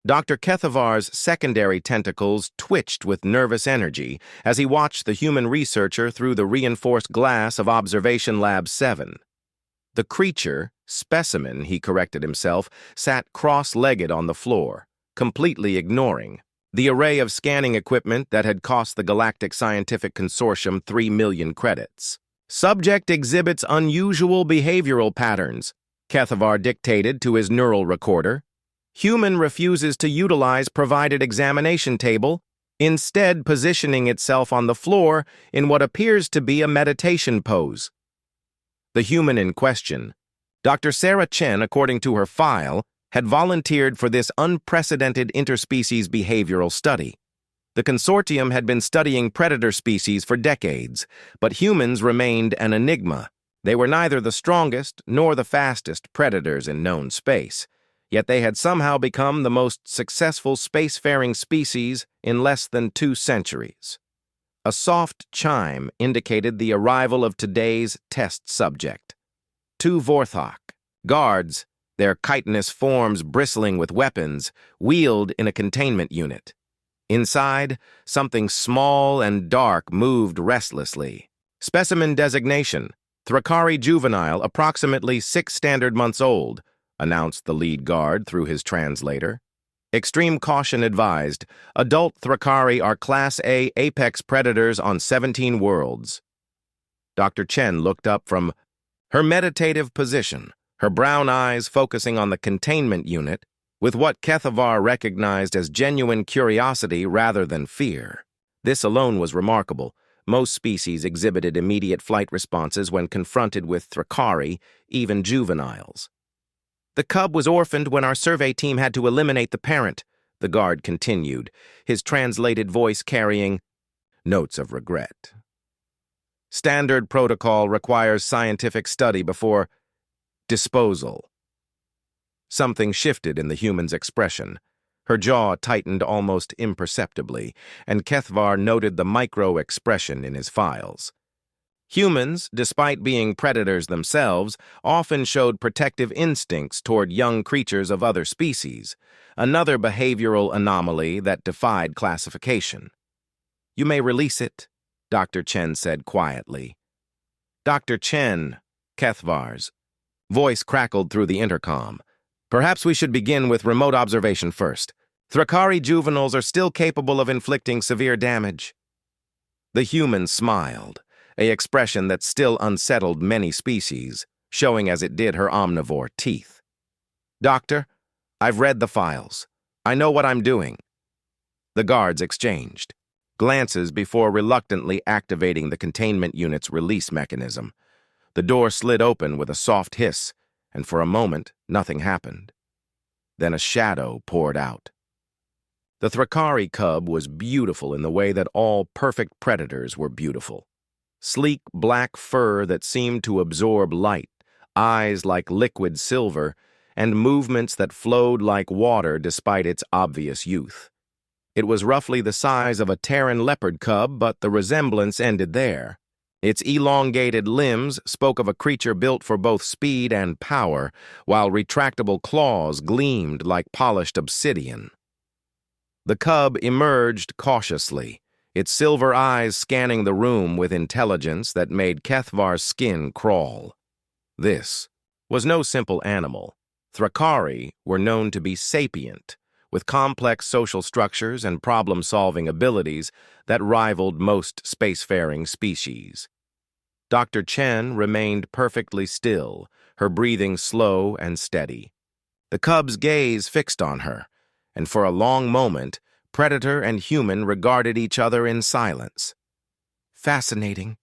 Dr. Kethavar's secondary tentacles twitched with nervous energy as he watched the human researcher through the reinforced glass of Observation Lab 7. The creature, specimen, he corrected himself, sat cross-legged on the floor, completely ignoring the array of scanning equipment that had cost the Galactic Scientific Consortium 3 million credits. Subject exhibits unusual behavioral patterns, Kethavar dictated to his neural recorder. Human refuses to utilize provided examination table, instead positioning itself on the floor in what appears to be a meditation pose. The human in question, Dr. Sarah Chen, according to her file, had volunteered for this unprecedented interspecies behavioral study. The consortium had been studying predator species for decades, but humans remained an enigma. They were neither the strongest nor the fastest predators in known space, yet they had somehow become the most successful spacefaring species in less than 2 centuries. A soft chime indicated the arrival of today's test subject. 2 Vorthok, guards, their chitinous forms bristling with weapons, wheeled in a containment unit. Inside, something small and dark moved restlessly. Specimen designation, Thrakari juvenile, approximately 6 standard months old, announced the lead guard through his translator. Extreme caution advised. Adult Thrakari are Class A apex predators on 17 worlds. Dr. Chen looked up from her meditative position, her brown eyes focusing on the containment unit, with what Kethavar recognized as genuine curiosity rather than fear. This alone was remarkable. Most species exhibited immediate flight responses when confronted with Thrakari, even juveniles. The cub was orphaned when our survey team had to eliminate the parent, the guard continued, his translated voice carrying notes of regret. Standard protocol requires scientific study before disposal. Something shifted in the human's expression. Her jaw tightened almost imperceptibly, and Kethavar noted the micro-expression in his files. Humans, despite being predators themselves, often showed protective instincts toward young creatures of other species, another behavioral anomaly that defied classification. "You may release it," Dr. Chen said quietly. "Dr. Chen," Kethavar's voice crackled through the intercom. "Perhaps we should begin with remote observation first. Thrakari juveniles are still capable of inflicting severe damage." The human smiled, an expression that still unsettled many species, showing as it did her omnivore teeth. "Doctor, I've read the files. I know what I'm doing." The guards exchanged glances before reluctantly activating the containment unit's release mechanism. The door slid open with a soft hiss, and for a moment, nothing happened. Then a shadow poured out. The Thrakari cub was beautiful in the way that all perfect predators were beautiful. Sleek black fur that seemed to absorb light, eyes like liquid silver, and movements that flowed like water despite its obvious youth. It was roughly the size of a Terran leopard cub, but the resemblance ended there. Its elongated limbs spoke of a creature built for both speed and power, while retractable claws gleamed like polished obsidian. The cub emerged cautiously, its silver eyes scanning the room with intelligence that made Kethavar's skin crawl. This was no simple animal. Thrakari were known to be sapient, with complex social structures and problem-solving abilities that rivaled most spacefaring species. Dr. Chen remained perfectly still, her breathing slow and steady. The cub's gaze fixed on her, and for a long moment, predator and human regarded each other in silence. "Fascinating,"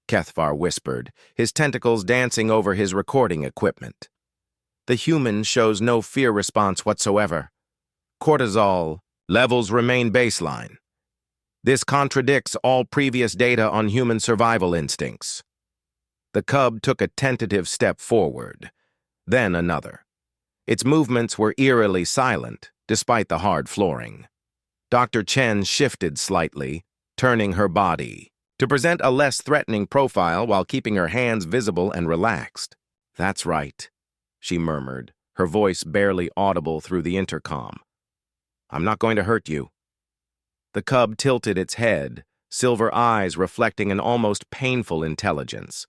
Kethavar whispered, his tentacles dancing over his recording equipment. "The human shows no fear response whatsoever. Cortisol levels remain baseline. This contradicts all previous data on human survival instincts." The cub took a tentative step forward, then another. Its movements were eerily silent, despite the hard flooring. Dr. Chen shifted slightly, turning her body, to present a less threatening profile while keeping her hands visible and relaxed. "That's right," she murmured, her voice barely audible through the intercom. I'm not going to hurt you." The cub tilted its head, silver eyes reflecting an almost painful intelligence.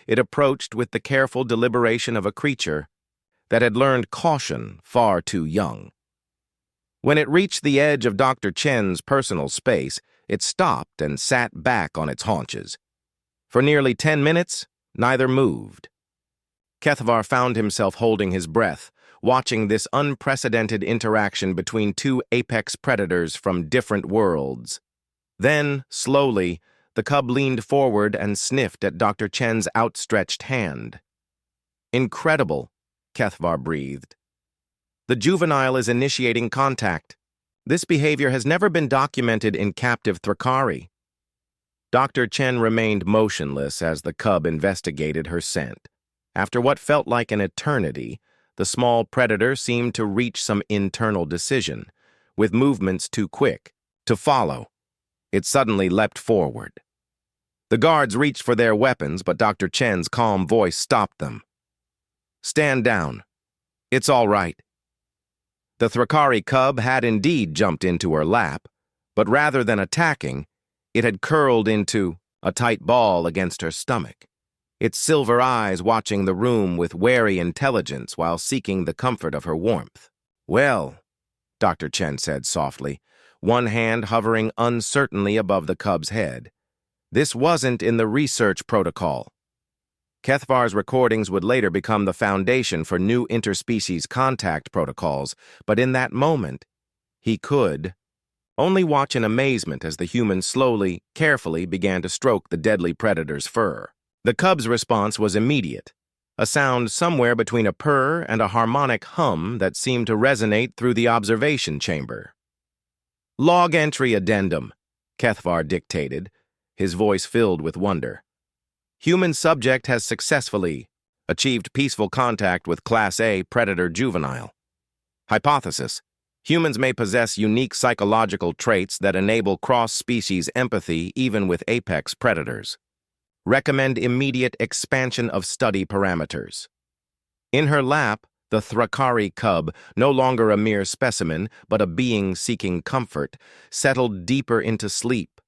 It approached with the careful deliberation of a creature that had learned caution far too young. When it reached the edge of Dr. Chen's personal space, it stopped and sat back on its haunches. For nearly 10 minutes, neither moved. Kethvar found himself holding his breath, watching this unprecedented interaction between two apex predators from different worlds. Then, slowly, the cub leaned forward and sniffed at Dr. Chen's outstretched hand. "Incredible," Kethvar breathed. "The juvenile is initiating contact. This behavior has never been documented in captive Thrakari." Dr. Chen remained motionless as the cub investigated her scent. After what felt like an eternity, the small predator seemed to reach some internal decision, with movements too quick to follow. It suddenly leapt forward. The guards reached for their weapons, but Dr. Chen's calm voice stopped them. "Stand down. It's all right." The Thrakari cub had indeed jumped into her lap, but rather than attacking, it had curled into a tight ball against her stomach, its silver eyes watching the room with wary intelligence while seeking the comfort of her warmth. "Well," Dr. Chen said softly, one hand hovering uncertainly above the cub's head, "this wasn't in the research protocol." Kethvar's recordings would later become the foundation for new interspecies contact protocols, but in that moment, he could only watch in amazement as the human slowly, carefully began to stroke the deadly predator's fur. The cub's response was immediate, a sound somewhere between a purr and a harmonic hum that seemed to resonate through the observation chamber. "Log entry addendum," Kethvar dictated, his voice filled with wonder. "Human subject has successfully achieved peaceful contact with Class A predator juvenile. Hypothesis: humans may possess unique psychological traits that enable cross-species empathy even with apex predators. Recommend immediate expansion of study parameters." In her lap, the Thrakari cub, no longer a mere specimen, but a being seeking comfort, settled deeper into sleep,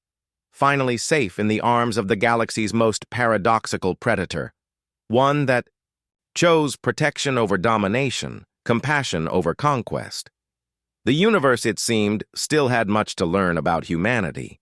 finally safe in the arms of the galaxy's most paradoxical predator, one that chose protection over domination, compassion over conquest. The universe, it seemed, still had much to learn about humanity,